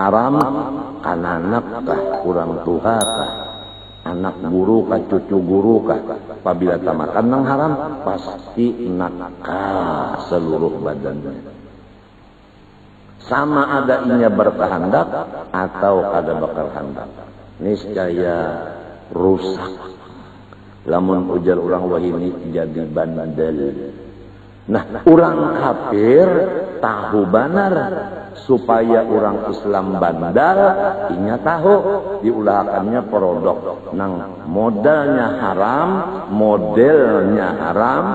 Haram anak kah, kurang tuha kah, anak guru kah, cucu guru kah. Apabila tamakan nang haram, pasti nakal seluruh badannya. Sama ada inya berkehendak atau ada berkehendak, niscaya rusak. Lamun ujar orang wahini jadi bandel. Nah, orang kafir tahu benar supaya orang Islam bandal, inya tahu diulahakannya produk nang modalnya haram, modelnya haram,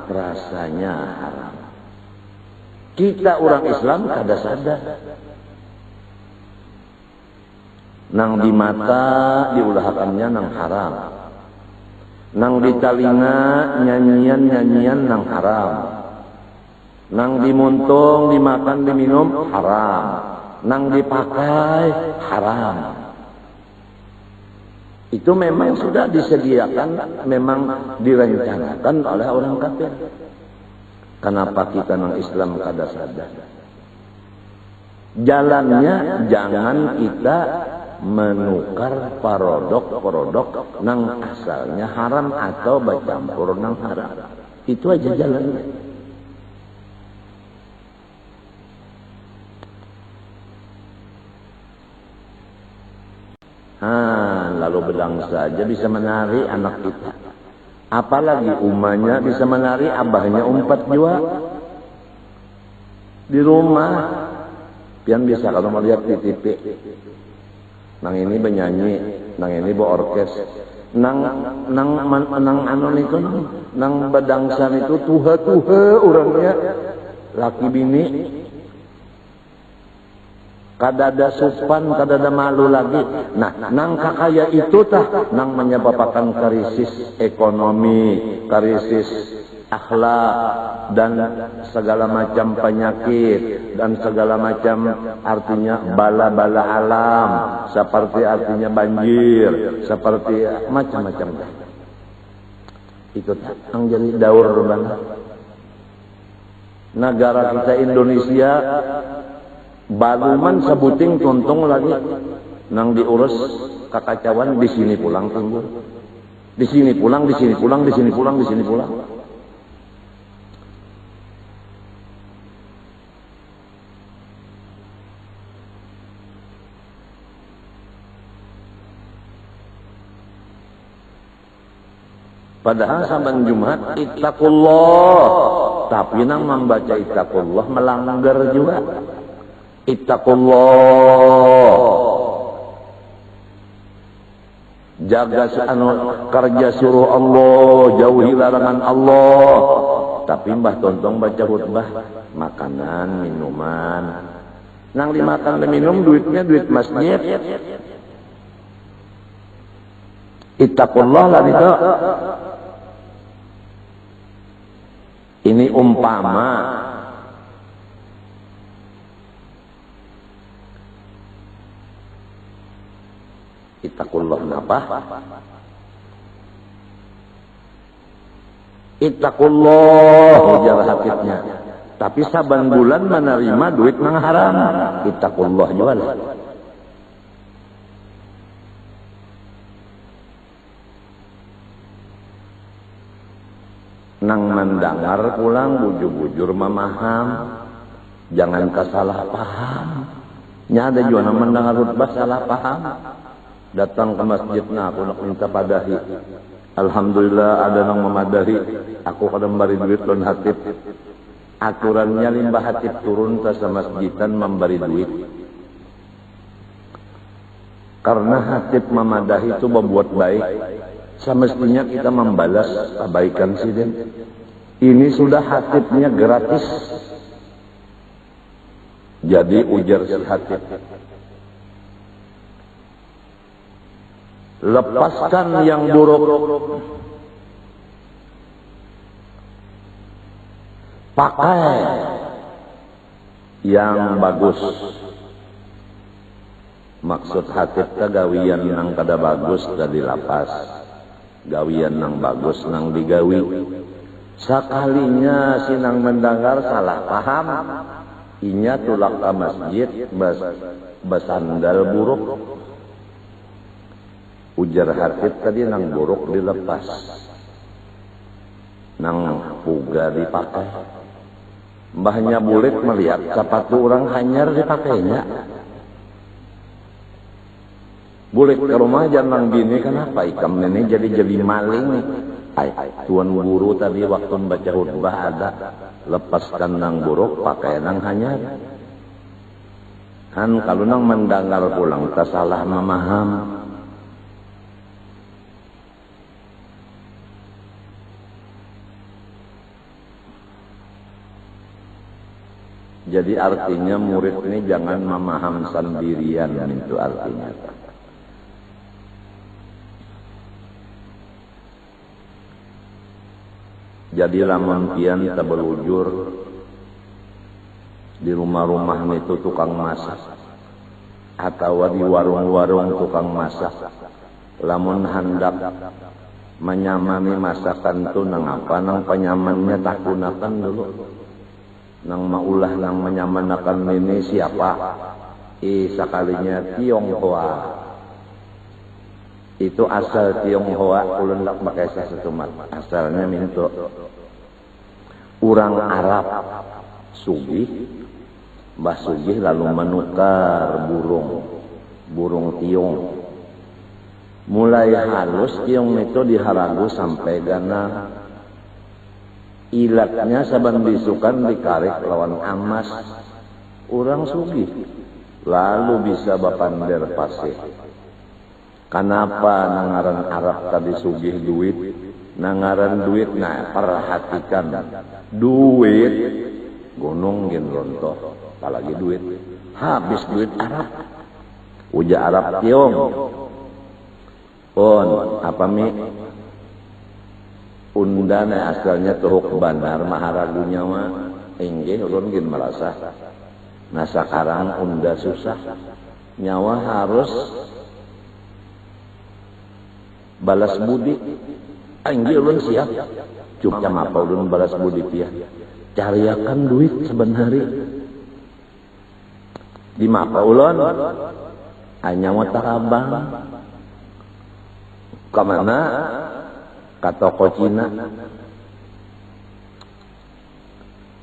rasanya haram. Kita orang Islam kada sadar. Nang di mata diulahakannya nang haram. Nang di telinga nyanyian-nyanyian nang haram. Nang dimuntung, dimakan, diminum haram. Nang dipakai haram. Itu memang sudah disediakan, memang direncanakan oleh orang kafir. Kenapa kita nang Islam kada sadar? Jalannya jangan kita menukar produk-produk nang asalnya haram atau bercampur nang haram. Itu aja jalannya. Lalu bedangsa aja bisa menari anak kita. Apalagi umahnya bisa menari, abahnya umpat juga. Di rumah, pian bisa kalau melihat di TV. Nang ini benyanyi, nang ini berorkes, nang anu niku nang bedangsan itu tuha orangnya laki bini. Kadada supan, kadada malu lagi. Nah, nang kakaya itu tah nang menyebabkan krisis ekonomi, krisis akhlak dan segala macam penyakit dan segala macam artinya bala-bala alam, seperti artinya banjir, seperti macam-macam. Itu tah nang jadi daur banget. Negara kita Indonesia baluman sebuting tuntung lagi nang diurus kekacauan, di sini pulang tunggu, di sini pulang, di sini pulang, di sini pulang, di sini pulang. Padahal saban Jumat ittaqullah, tapi nang membaca ittaqullah melanggar juga. Ittaqullah, jaga kerja suruh Allah, jauhi larangan Allah. Tapi mbah tontong baca khutbah makanan, minuman. Nang dimakan dan minum duitnya duit masjid. Ittaqullah lah itu. Ini umpama ittaqullah napa? Ittaqullah ujar hakikatnya. Tapi saban bulan menerima duit nang haram. Ittaqullah jual. Nang mendengar pulang bujur-bujur memaham. Jangan kesalah paham. Nya ada juga nang mendengar khutbah salah paham. Datang ke masjid, nah aku nak minta padahi. Alhamdulillah ada nang memadahi. Aku kadang beri duit lon hatib. Aturannya limbah hatib turun ke masjidan memberi duit. Karena hatib memadahi itu membuat baik. Semestinya kita membalas kebaikan sidin. Ini sudah hatibnya gratis. Jadi ujar si hatib, lepaskan yang buruk, pakai yang bagus. Maksud hatib gawian nang kada bagus kada dilapas, gawian nang bagus nang digawi. Sekalinya sinang mendengar salah paham, Inya tulak ke masjid basandal buruk. Ujar Hatib tadi nang buruk dilepas. Nang puga dipakai. Mbahnya Bulik melihat sepatu orang hanyar dipakainya. Bulik ke rumah jangan bini, kenapa ikam ini jadi maling. Tuan guru tadi waktu baca khutbah ada lepaskan nang buruk pakai nang hanyar. Kan kalau nang mendangal pulang tak salah memaham. Jadi artinya murid ini jangan memaham sendirian, itu artinya. Jadi lamun pian tabelujur di rumah-rumah itu tukang masak atau di warung-warung tukang masak. Lamun hendak menyamani masakan tu nang apa nang penyamannya tak gunakan dulu. Nang maulah nang menyamanakan ini siapa? Sekalinya Tionghoa. Itu asal Tionghoa ulun lak pakai sesumat. Asalnya minto orang Arab sugih, Mbah Sugih lalu menukar burung tiong. Mulai halus tiong itu diharagu sampai ganang. Ilatnya saban bisukan dikarik lawan amas orang sugih lalu bisa bapander pasih. Kenapa nangaran Arab tadi sugih duit? Nangaran duit, nah perhatikan duit gunung gin rontoh, apalagi duit habis duit Arab. Uja Arab tiong on apa mi undan asalnya tuhuk bandar maharagunya mah inggih ulun gin merasa. Nah sekarang unda susah, nyawa harus balas budi. Inggih ulun siap. Cuma apa ulun balas budi piah. Cariakan duit sebenari. Di mapa ulun hanya mau tarabang. Kemana? Ke toko Cina.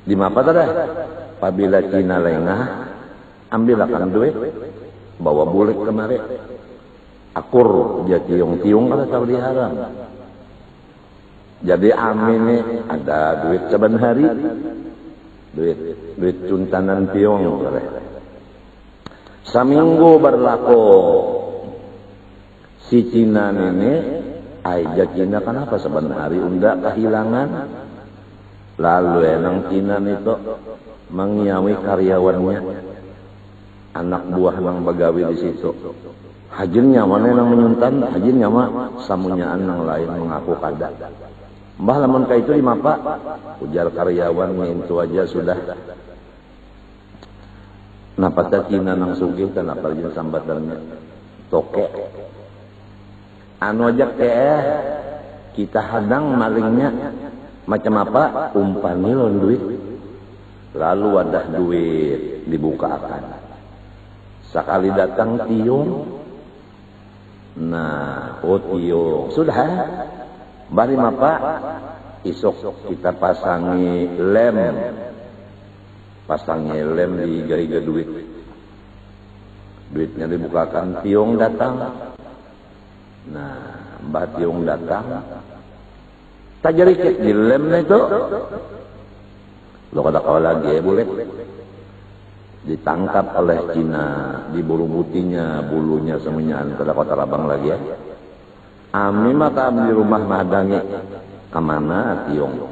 Di mapa tadi? Apabila Cina lengah, ambilkan duit, bawa Bulik kemari. Akur dia tiung-tiung kalau tahu diharam. Jadi amin nih ada duit saban hari, duit cuntanan tiung. Saminggu berlaku si Cina ini, aja Cina kenapa saban hari unda kehilangan. Lalu enang Cina itu mengiawi karyawannya, anak buah nang begawi di situ. Hajinnya mana yang menyuntan, hajinnya mah samunyaan nang lain mengaku kada. Mbah lamun ka itu di mapa, ujar karyawan itu aja sudah. Napa ta Cina nang sugih kenapa jeung sambatannya toke. Anu aja kita hadang malingnya macam apa? Umpani lon duit. Lalu wadah duit dibukakan. Sekali datang tiung. Nah, tiung. Sudah. Bari mapa? Isok kita pasangi lem. Pasangi lem di gariga duit. Duitnya dibukakan, tiung datang. Nah, Mbah tiung datang. Tajarikit di lem itu. Lo kada kau lagi boleh. Ditangkap oleh Cina, diburu butinya, bulunya semuanya kada kau terabang lagi ya. Ami maka di rumah mahadangi kemana tiung.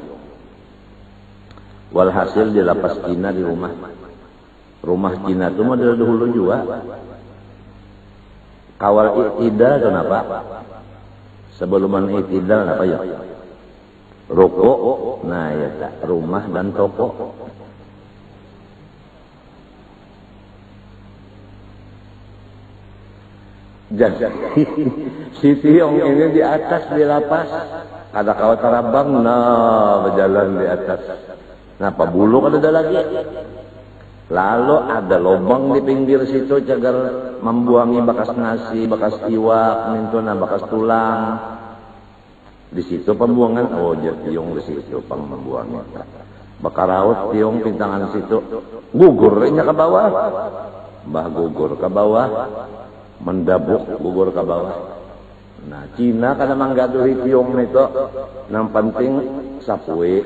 Walhasil dilapas Cina di rumah. Rumah Cina itu mah dari dahulu juga. Kawal iktidal kenapa? Sebelum iktidal apa ya? Ruko, nah ya tak, rumah dan toko. Jadi si tiong ini di atas di lapas, ada kawat tarabang, nah berjalan di atas. Napa bulu kada ada lagi? Lalu ada lubang di pinggir situ cagar membuangi bekas nasi, bekas iwak, mintuna bekas tulang. Di situ pembuangan, oh tiung di situ pembuangan. Bakaraut tiung pintangan situ, gugurnya ke bawah. Mbah gugur ke bawah, mendabuk gugur ke bawah. Nah, Cina kada manggaduhi tiung itu, nang penting sapui.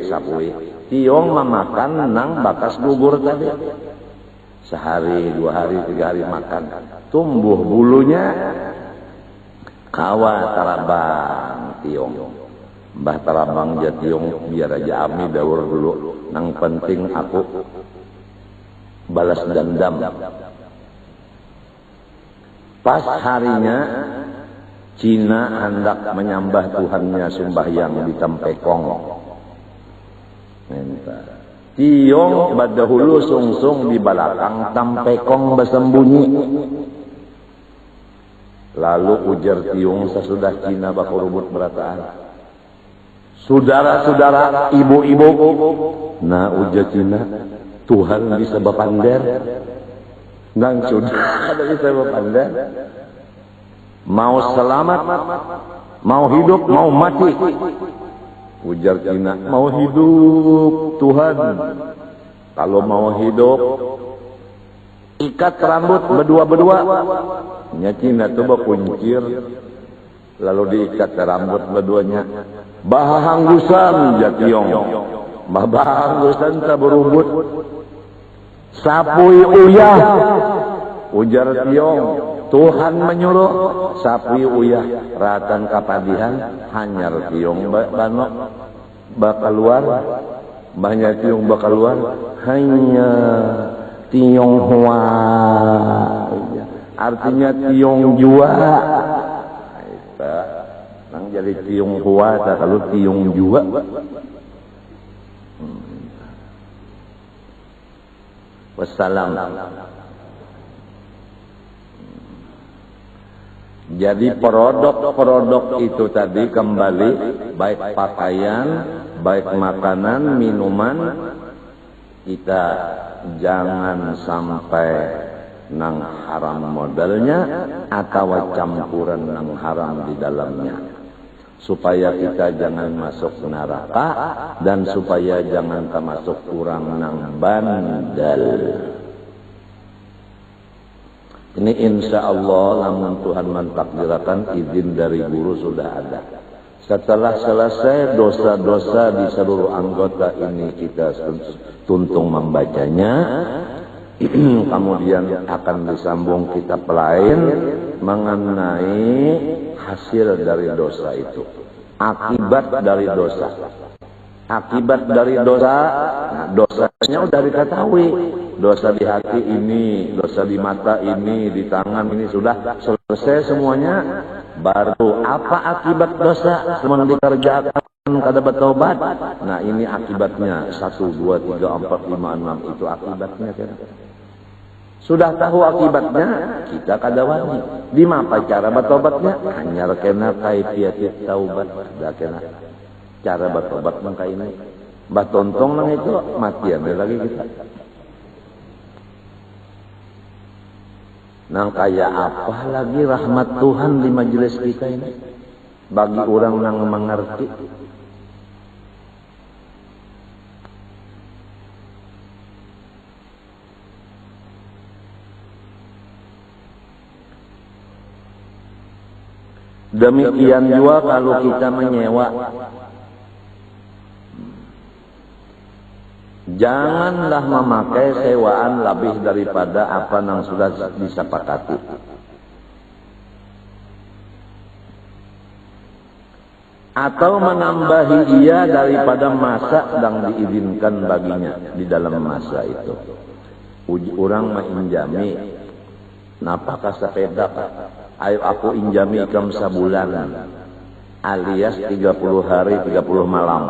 Tiung memakan nang bakas gugur tadi. Sehari, 2 hari, 3 hari makan. Tumbuh bulunya. Kawa tarabang tiung. Mbah tarabang jatiung biar aja ami daur dulu. Nang penting aku balas dendam. Pas harinya Cina hendak menyembah Tuhannya sembahyang di Tampekong. Tiong badahulu sungsung di belakang Tampekong bersembunyi. Lalu ujar tiung sesudah Cina bakurubut berataan. Saudara-saudara, ibu-ibu. Nah ujar Cina, Tuhan bisa bapander. Nang sudah ada bisa bapander. Mau selamat, mau hidup, mau mati. Ujar Cina, mau hidup Tuhan. Kalau mau hidup, ikat rambut berdua-berdua. Nya Cina coba kuncir, lalu diikat rambut berduanya. Bahanggusan jationg, bahanggusan tak berubut. Sapui uyah, ujar tiong. Tuhan menyuruh sapi uyah ratan kapadihan hanyar tiung banok bakal luar banyak tiung bakal luar hanya tiung hua artinya tiung jua nang jadi tiung hua tak kalau tiung jua wassalam. Jadi produk itu tadi kembali baik pakaian, baik makanan, minuman kita jangan sampai nang haram modalnya atau campuran nang haram di dalamnya. Supaya kita jangan masuk neraka dan supaya jangan termasuk orang nang bandel. Ini insya Allah namun Tuhan mentakdirkan izin dari guru sudah ada. Setelah selesai dosa-dosa di seluruh anggota ini kita tuntung membacanya. Kemudian akan disambung kitab lain mengenai hasil dari dosa itu. Akibat dari dosa. Akibat dari dosa, nah dosanya udah diketahui. Dosa di hati ini, dosa di mata ini, di tangan ini sudah selesai semuanya. Baru apa akibat dosa? Semua dikerjakan kada bertobat. Nah ini akibatnya 1, 2, 3, 4, 5, 6 itu akibatnya. Sudah tahu akibatnya, kita kada wani. Di apa cara bertobatnya? Hanya kena kaifiat taubat, dah kena cara bertobat mangka ini. Mbah tontong nang itu matian lagi kita. Nang kaya apa lagi rahmat Tuhan di majelis kita ini bagi orang yang mengerti. Demikian juga kalau kita menyewa. Janganlah memakai sewaan lebih daripada apa yang sudah disepakati. Atau menambahi ia daripada masa yang diizinkan baginya di dalam masa itu. Orang menginjami, napakah sepeda Pak? Ayo aku injami ikam sebulan, alias 30 hari 30 malam.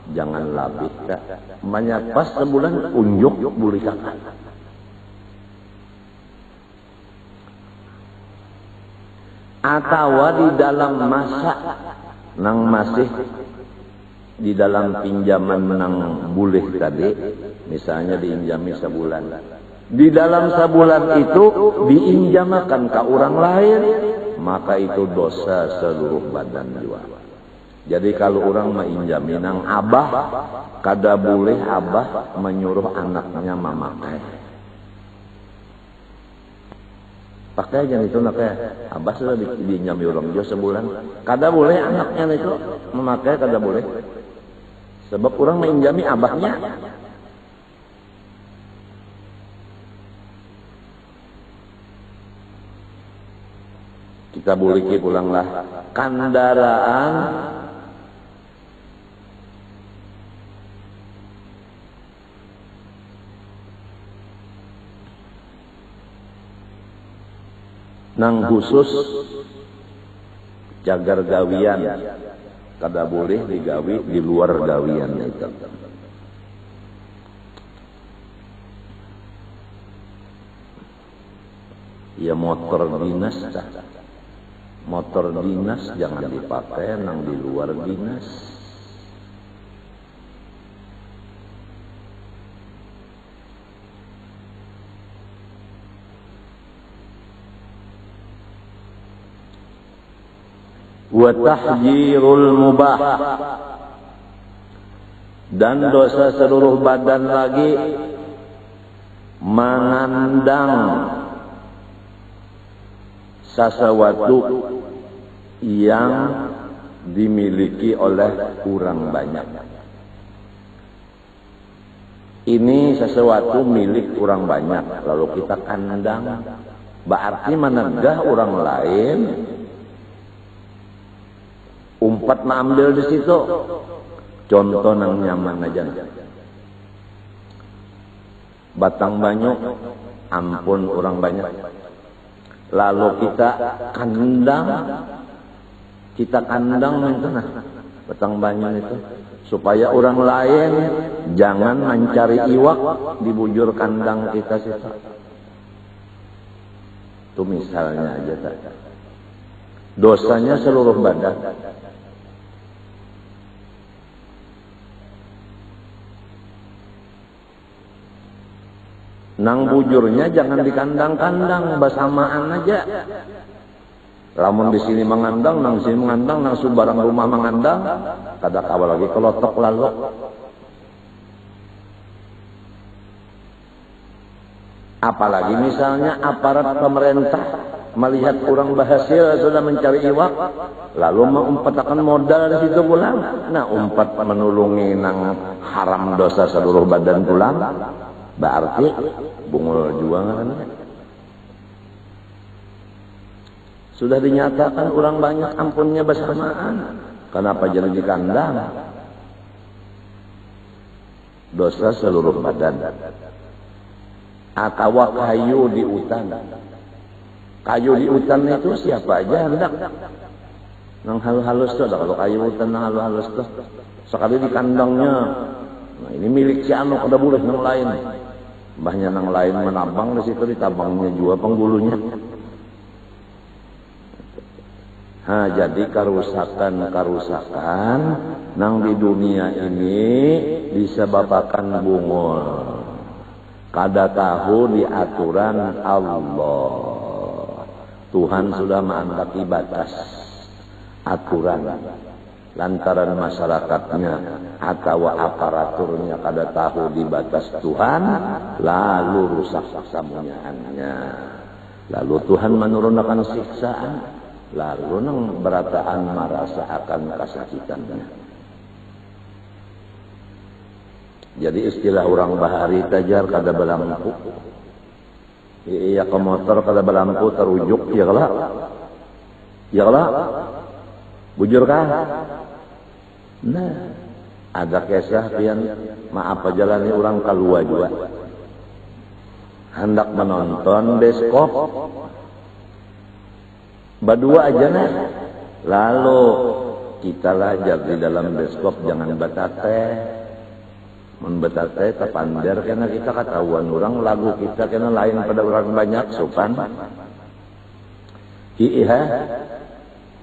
Jangan lebih Kak. Banyak pas sebulan unjuk boleh kakak. Atau di dalam masa nang masih di dalam pinjaman nang boleh tadi, misalnya diinjami sebulan. di dalam sebulan itu diinjamakan ke orang lain, maka itu dosa seluruh badan juga. Jadi kalau orang mainjami nang abah, kada boleh abah menyuruh anaknya memakai. Pakai aja itu nak abah sudah diinjami orang juga sebulan. Kada boleh anaknya itu memakai, kada boleh. Sebab orang mainjami abahnya. Kita boleh pulanglah kendaraan nang khusus jagar gawian, kada boleh digawi di luar gawian itu. Ya motor dinas, motor dinas jangan dipakai nang di luar dinas. Wa tahjirul mubah, dan dosa seluruh badan lagi mengandang sesuatu yang dimiliki oleh orang banyak. Ini sesuatu milik orang banyak, lalu kita kandang, berarti menegah orang lain umpat mengambil di situ. Contoh nang nyaman aja, batang banyu, ampun orang banyak, lalu kita kandang itu nah batang banyu itu supaya orang lain jangan mencari iwak di bujur kandang kita situ. Itu misalnya aja tak. Dosanya seluruh badan. Nang bujurnya jangan di kandang-kandang, bersamaan aja. Lamun di sini mengandang, nang sini mengandang, nang subarang rumah mengandang, kada kawal lagi kelotok lalu. Apalagi misalnya aparat pemerintah melihat orang berhasil sudah mencari iwak, lalu mengumpatkan modal di situ pulang. Nah, umpat menulungi nang haram dosa seluruh badan pulang, berarti bungul juangan. Sudah dinyatakan orang banyak ampunnya bersamaan. Kenapa jadi di kandang? Dosa seluruh badan. Atau kayu di hutan. Kayu di hutan itu siapa aja hendak. Nang halus-halus tuh, kalau kayu hutan nang halus-halus tuh. Sekali di kandangnya, nah ini milik si anu, kada boleh nang lain. Mbahnya nang lain menabang di situ, ditabangnya juga penggulunya. Nah, jadi karusakan nang di dunia ini disebabkan bungul. Kada tahu di aturan Allah. Tuhan sudah mengandaki batas aturan. Lantaran masyarakatnya atau aparaturnya kada tahu di batas Tuhan, lalu rusak samunyaannya. Lalu Tuhan menurunkan siksaan. Lalu nang berataan merasa akan kesakitannya. Jadi istilah orang bahari tajar kada belampu. Iya ke motor kada belampu terujuk, ya kalah. Ya kalah. Bujur kan? Nah, ada kisah pian maaf jalani orang kalua juga. Hendak menonton bioskop. Berdua aja nah. Lalu kita lajar di dalam bioskop jangan batate. Mun batate tapander karena kita ketahuan orang lagu kita kena lain pada orang banyak sopan. Iya.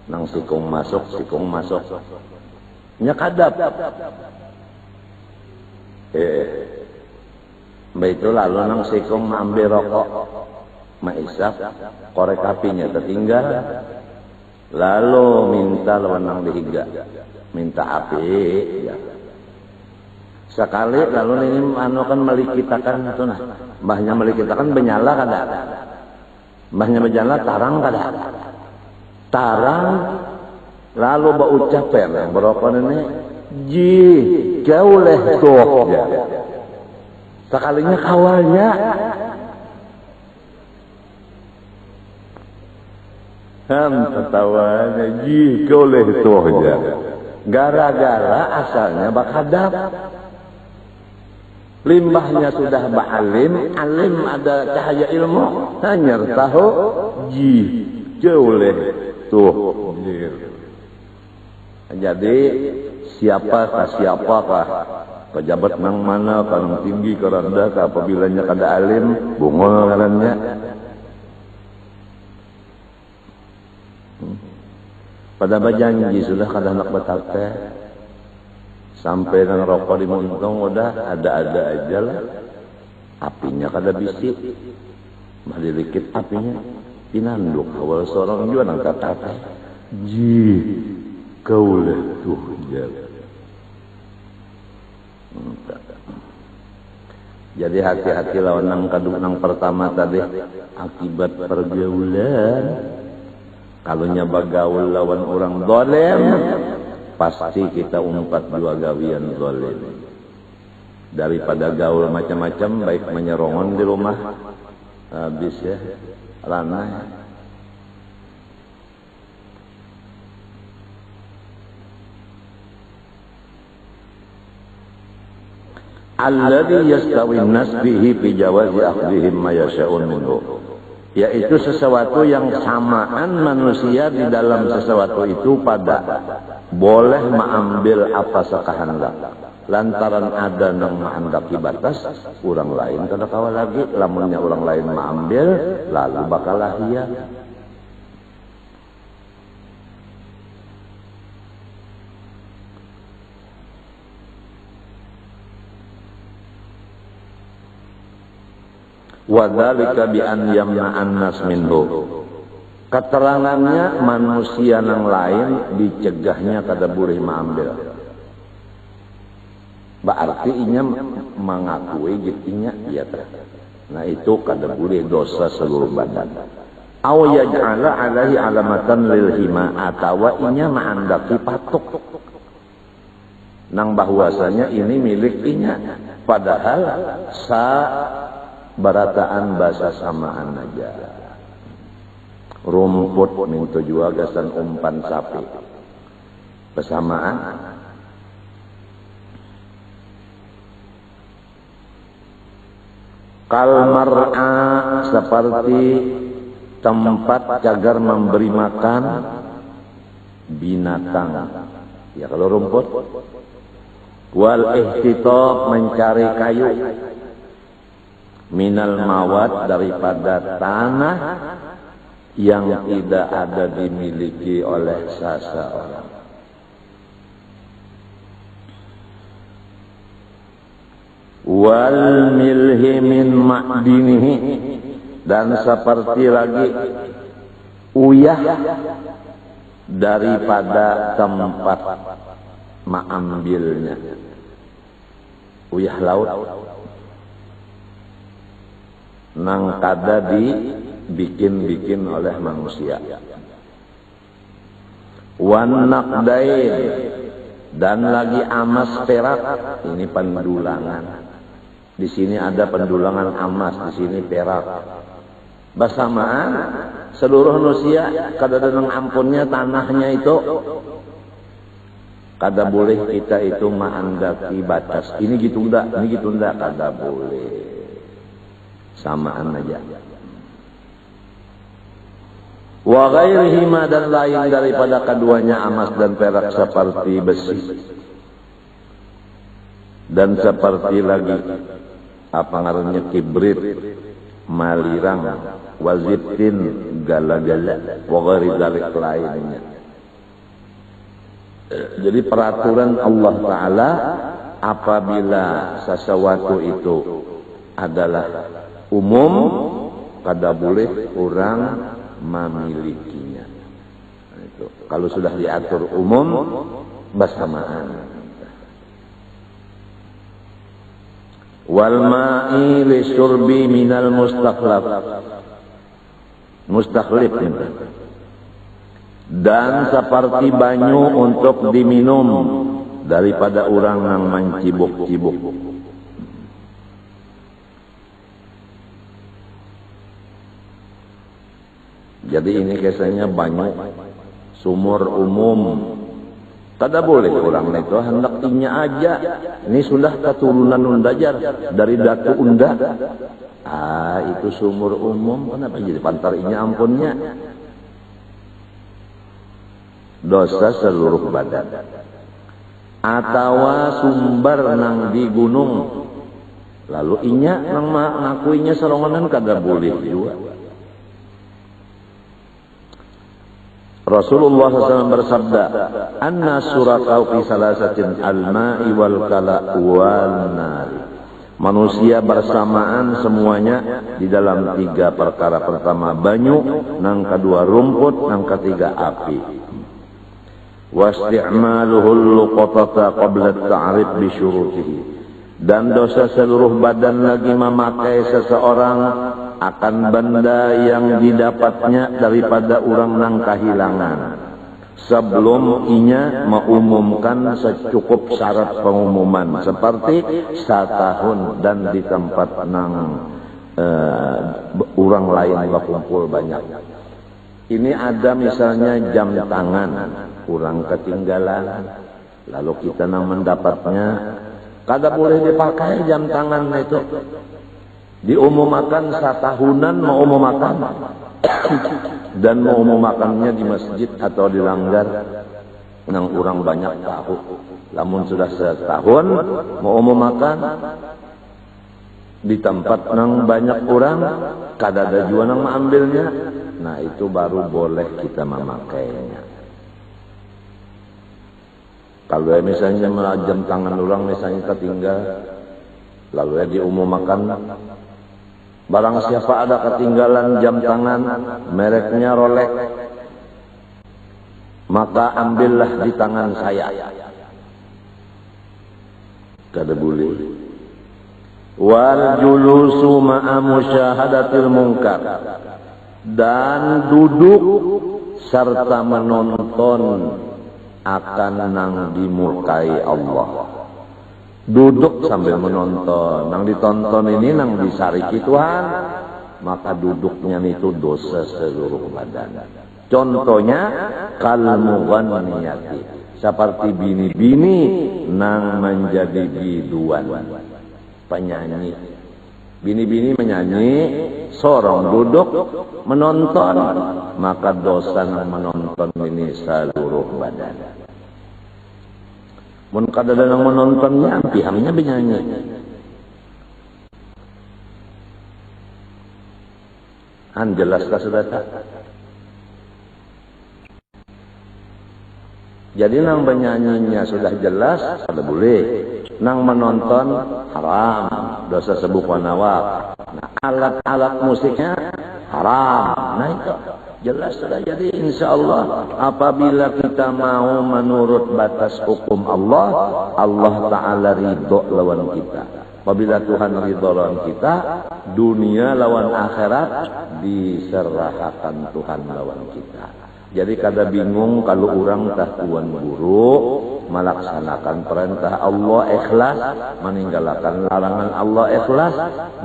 Nang sikung masuk. Nya kadap. Mbak itu lalu nang sikong ambil rokok, maisap, korek apinya tertinggal, lalu minta lawan nang dihiga, minta api, ya. Sekali lalu ini kan melikitakan itu nah, mbahnya melikitakan benyala kada, mbahnya benyala tarang kada, tarang, lalu berucap yang berokok ini, ji, jauh leh tuh, ya. Sekalinya kawalnya, ketawanya, ji, jauh leh tuh, ya. Gara-gara asalnya bakadap. Limbahnya sudah ba'alim, alim ada cahaya ilmu, hanya tahu ji jauh leh tuh. Jadi siapakah pejabat nang mana, kalau tinggi, kalau rendah, apabila kada alim, bungol karenanya. Pada bajanji sudah kada nak betarte. Sampai nang rokok dimuntung udah ada-ada aja lah. Apinya kada bisi. Malilikit apinya. Pinanduk awal seorang juga nang kata. Ji, kau lah tuh jaga. Jadi hati-hati lawan nang kadung nang pertama tadi. Akibat pergaulan. Kalau nyaba gaul lawan orang dolem, pasti kita umpat dua gawian zalim. Daripada gaul macam-macam, baik menyerongon di rumah, habis ya, ranah. Alladhi yastawi nas bihi fi jawazi akhdihim ma yasha'un minhu. Yaitu sesuatu yang samaan manusia di dalam sesuatu itu pada boleh mengambil apa sekahendak. Lantaran ada nang menghendaki batas, orang lain kada kawa lagi, lamunnya orang lain mengambil, lalu bakal lahia. Wadzalika bi an yamna'an nas minhu. Keterangannya manusia yang lain dicegahnya kada boleh mengambil. Berarti inya mengakui gitinya iya teh. Nah itu kada boleh dosa seluruh badan. Aw yaj'ala alaihi alamatan lil hima, atawa inya mengandaki patok. Nang bahwasanya ini milik inya, padahal barataan bahasa samaan aja. Rumput mintu jua gasan umpan sapi. Bersamaan. Kalmar'a seperti tempat cagar memberi makan binatang. Ya kalau rumput. Wal ihtitab mencari kayu. Minal mawad daripada tanah yang tidak ada dimiliki oleh seseorang. Wal milhi min ma'dinihi, dan seperti lagi uyah daripada tempat mengambilnya. Uyah laut nang kada dibikin-bikin oleh manusia. Wan naqdain, dan lagi amas perak, ini pendulangan. Di sini ada pendulangan emas, di sini perak. Bersamaan seluruh manusia kada ada nang ampunnya tanahnya itu. Kada boleh kita itu mengandaki batas. Ini gitu ndak, kada boleh. Samaan aja. Wa ghairihima, dan lain daripada keduanya emas dan perak seperti besi. Dan seperti lagi apa ngarannya kibrit, malirang, wazibtin, gala-gala, wa ghairi dzalik lainnya. Jadi peraturan Allah Ta'ala apabila sesuatu itu adalah umum, kada boleh orang memilikinya. Itu. Kalau sudah diatur umum, bersamaan. Wal ma'i li syurbi minal mustakhlif dan seperti banyu untuk diminum daripada orang yang mencibuk-cibuk. Jadi ini kisahnya banyu sumur umum. Kada boleh orang itu hendak inya aja. Ini sudah keturunan Undajar dari Datu Unda. Itu sumur umum. Kenapa jadi pantar inya ampunnya? Dosa seluruh badan. Atawa sumber nang di gunung. Lalu inya nang ngakuinya serongonan kada boleh juga. Rasulullah SAW bersabda, "Anna surakau fi salasatin al-ma'i wal kala wal nari." Manusia bersamaan semuanya di dalam 3 perkara. Pertama banyu, nang kedua rumput, nang ketiga api. Wasti'maluhul luqatata qabla at-ta'rif bi syurutihi. Dan dosa seluruh badan lagi memakai seseorang akan benda yang didapatnya daripada orang nang kehilangan sebelum inya mengumumkan secukup syarat pengumuman seperti 1 tahun dan di tempat nang orang lain berkumpul banyak. Ini ada misalnya jam tangan orang ketinggalan lalu kita nang mendapatnya, kada boleh dipakai jam tangan itu. Diumumkan 1 tahunan mau umumkan dan mau umumkannya di masjid atau di langgar nang orang banyak tahu. Lamun sudah 1 tahun mau umumkan di tempat nang banyak orang kada ada juga nang mengambilnya. Nah itu baru boleh kita memakainya. Kalau misalnya jam tangan orang misalnya ketinggal lalu diumumkan, barang siapa ada ketinggalan jam tangan mereknya Rolex, maka ambillah di tangan saya. Kada boleh. Wal julusu ma'a musyahadatil munkar, dan duduk serta menonton akan nang dimurkai Allah. Duduk sambil menonton, nang ditonton ini nang disariki Tuhan, maka duduknya itu dosa seluruh badan. Contohnya kalmughanniyati, seperti bini-bini nang menjadi biduan, penyanyi. Bini-bini menyanyi, sorong duduk menonton, maka dosa nang menonton ini seluruh badan. Mun kada ada yang menontonnya, pihaknya bernyanyi. Jelaskah sudah tak? Jadi nang bernyanyinya sudah jelas, kada boleh. Nang menonton haram, dosa sebukan awak. Nah, alat-alat musiknya haram. Nah itu jelas sudah. Jadi insya Allah apabila kita mau menurut batas hukum Allah, Allah Ta'ala ridho lawan kita. Apabila Tuhan ridho lawan kita, dunia lawan akhirat diserahkan Tuhan lawan kita. Jadi kada bingung kalau orang tak tuan guru melaksanakan perintah Allah ikhlas, meninggalkan larangan Allah ikhlas.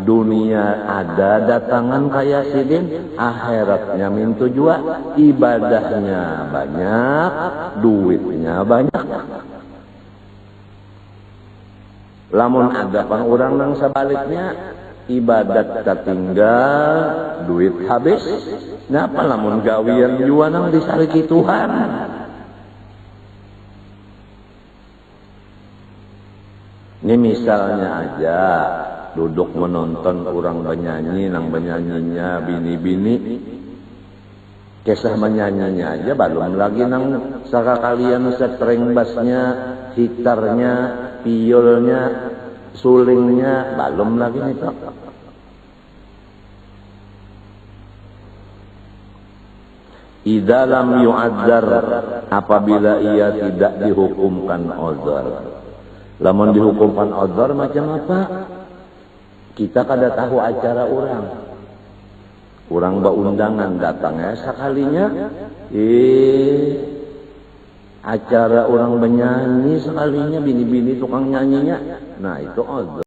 Dunia ada datangan kaya sidin, akhiratnya mintu jua, ibadahnya banyak, duitnya banyak. Lamun ada pang orang nang sebaliknya, ibadat tertinggal, duit habis. Napa lamun gawian jua nang disariki Tuhan. Ini misalnya aja duduk menonton orang bernyanyi, nang bernyanyinya bini-bini, kisah menyanyinya aja belum lagi nang saka kalian streng bassnya, gitarnya, piolnya, sulingnya, belum lagi nih. idza lam yu'adzar, apabila ia tidak dihukumkan uzur. Lamun dihukumkan uzur macam apa? Kita kada tahu acara orang. Orang baundangan datangnya sekalinya, acara orang bernyanyi sekalinya, bini-bini tukang nyanyinya. Nah itu uzur.